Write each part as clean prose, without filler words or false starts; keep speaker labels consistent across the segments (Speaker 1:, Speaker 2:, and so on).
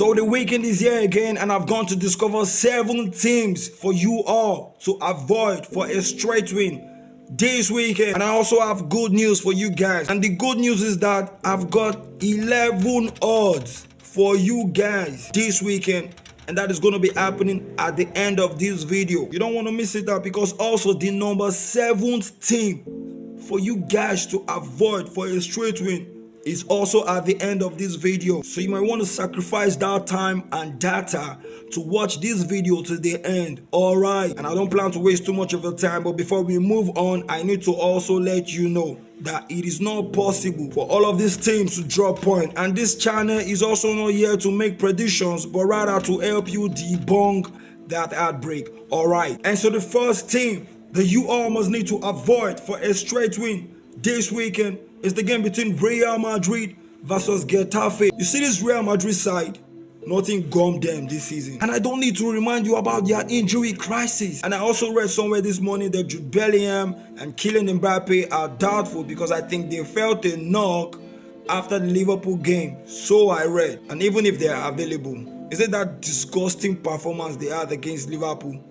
Speaker 1: So the weekend is here again, and I've gone to discover 7 teams for you all to avoid for a straight win this weekend. And I also have good news for you guys. And the good news is that I've got 11 odds for you guys this weekend. And that is going to be happening at the end of this video. You don't want to miss it out, because also the number 7th team for you guys to avoid for a straight win is also at the end of this video. So you might want to sacrifice that time and data to watch this video to the end. Alright, and I don't plan to waste too much of your time, but before we move on, I need to also let you know that it is not possible for all of these teams to drop points, and this channel is also not here to make predictions, but rather to help you debunk that outbreak. Alright, and so the first team that you all must need to avoid for a straight win this weekend is the game between Real Madrid versus Getafe. You see this Real Madrid side, nothing gummed them this season. And I don't need to remind you about their injury crisis. And I also read somewhere this morning that Jude Bellingham and Kylian Mbappe are doubtful because I think they felt a knock after the Liverpool game. So I read. And even if they are available, is it that disgusting performance they had against Liverpool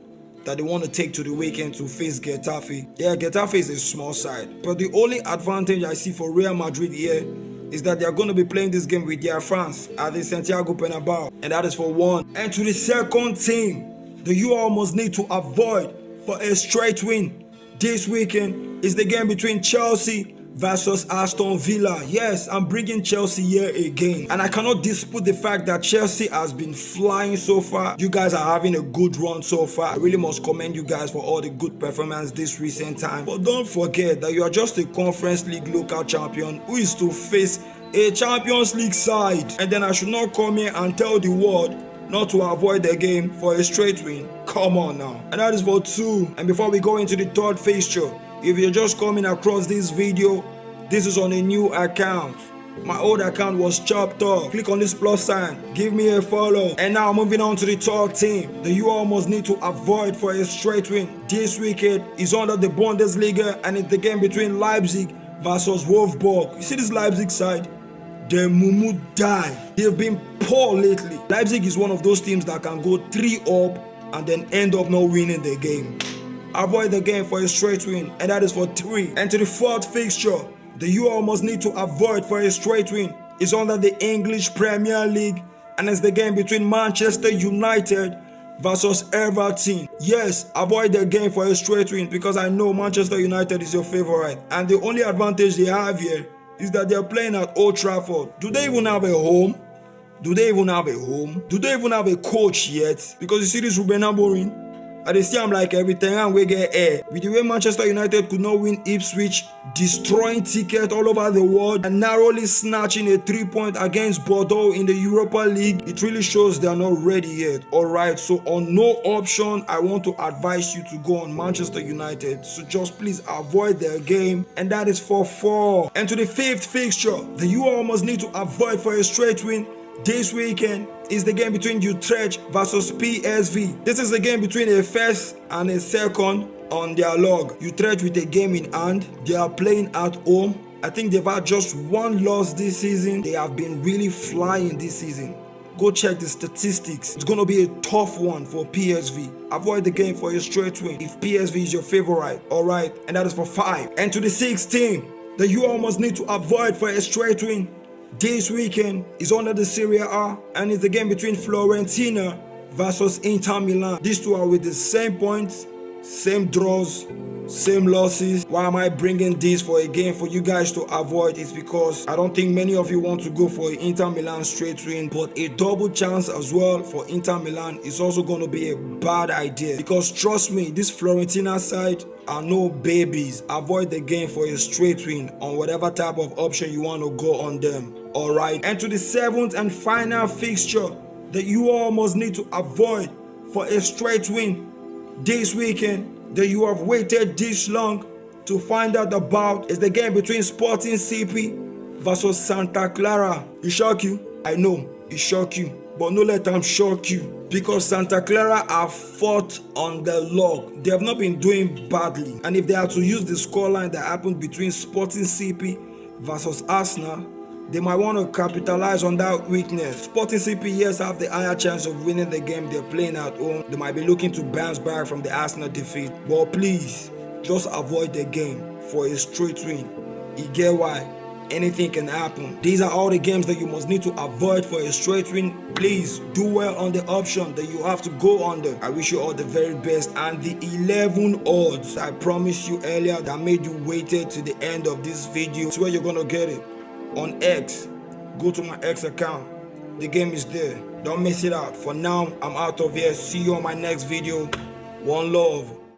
Speaker 1: that they want to take to the weekend to face Getafe? Yeah, Getafe is a small side, but the only advantage I see for Real Madrid here is that they are going to be playing this game with their fans at the Santiago Bernabeu, and that is for one. And to the second team that you all must need to avoid for a straight win this weekend is the game between Chelsea versus Aston Villa. Yes, I'm bringing Chelsea here again, and I cannot dispute the fact that Chelsea has been flying so far. You guys are having a good run so far. I really must commend you guys for all the good performance this recent time. But don't forget that you are just a Conference League local champion who is to face a Champions League side, and then I should not come here and tell the world not to avoid the game for a straight win. Come on now. And that is for 2. And before we go into the third fixture, if you're just coming across this video, this is on a new account. My old account was chopped off. Click on this plus sign, give me a follow. And now moving on to the third team that you all must need to avoid for a straight win this weekend is under the Bundesliga, and it's the game between Leipzig versus Wolfsburg. You see this Leipzig side? The mumu die. They've been poor lately. Leipzig is one of those teams that can go 3 up and then end up not winning the game. Avoid the game for a straight win, and that is for 3. And to the fourth fixture that you all must need to avoid for a straight win is under the English Premier League, and it's the game between Manchester United versus Everton. Yes, avoid the game for a straight win, because I know Manchester United is your favorite, and the only advantage they have here is that they're playing at Old Trafford. Do they even have a home? Do they even have a home? Do they even have a coach yet? Because you see this Ruben Amorim, and they see I'm like everything and we get air. With the way Manchester United could not win Ipswich, destroying tickets all over the world and narrowly snatching a 3-point against Bordeaux in the Europa League, it really shows they are not ready yet. Alright, so on no option, I want to advise you to go on Manchester United. So just please avoid their game, and that is for 4. And to the 5th fixture that you all must need to avoid for a straight win this weekend is the game between Utrecht versus PSV. This is a game between a first and a second on their log. Utrecht with a game in hand. They are playing at home. I think they've had just 1 loss this season. They have been really flying this season. Go check the statistics. It's going to be a tough one for PSV. Avoid the game for a straight win if PSV is your favorite. Alright, and that is for 5. And to the 6th team that you all must need to avoid for a straight win this weekend is under the Serie A, and it's the game between Fiorentina versus Inter Milan. These two are with the same points, same draws, same losses. Why am I bringing this for a game for you guys to avoid? It's because I don't think many of you want to go for an Inter Milan straight win, but a double chance as well for Inter Milan is also going to be a bad idea, because trust me, this Fiorentina side are no babies. Avoid the game for a straight win on whatever type of option you want to go on them. Alright, and to the 7th and final fixture that you all must need to avoid for a straight win this weekend that you have waited this long to find out about is the game between Sporting CP versus Santa Clara. It shock you? I know, it shock you. But no let them shock you, because Santa Clara are 4th on the log. They have not been doing badly. And if they are to use the scoreline that happened between Sporting CP versus Arsenal, They might want to capitalize on that weakness. Sporting CP, yes, have the higher chance of winning the game they're playing at home. They might be looking to bounce back from the Arsenal defeat. But please, just avoid the game for a straight win. You get why? Anything can happen. These are all the games that you must need to avoid for a straight win. Please do well on the option that you have to go under. I wish you all the very best. And the 11 odds I promised you earlier that made you waited to the end of this video, it's where you're gonna get it. On X, go to my X account. The game is there. Don't miss it out. For now, I'm out of here. See you on my next video. One love.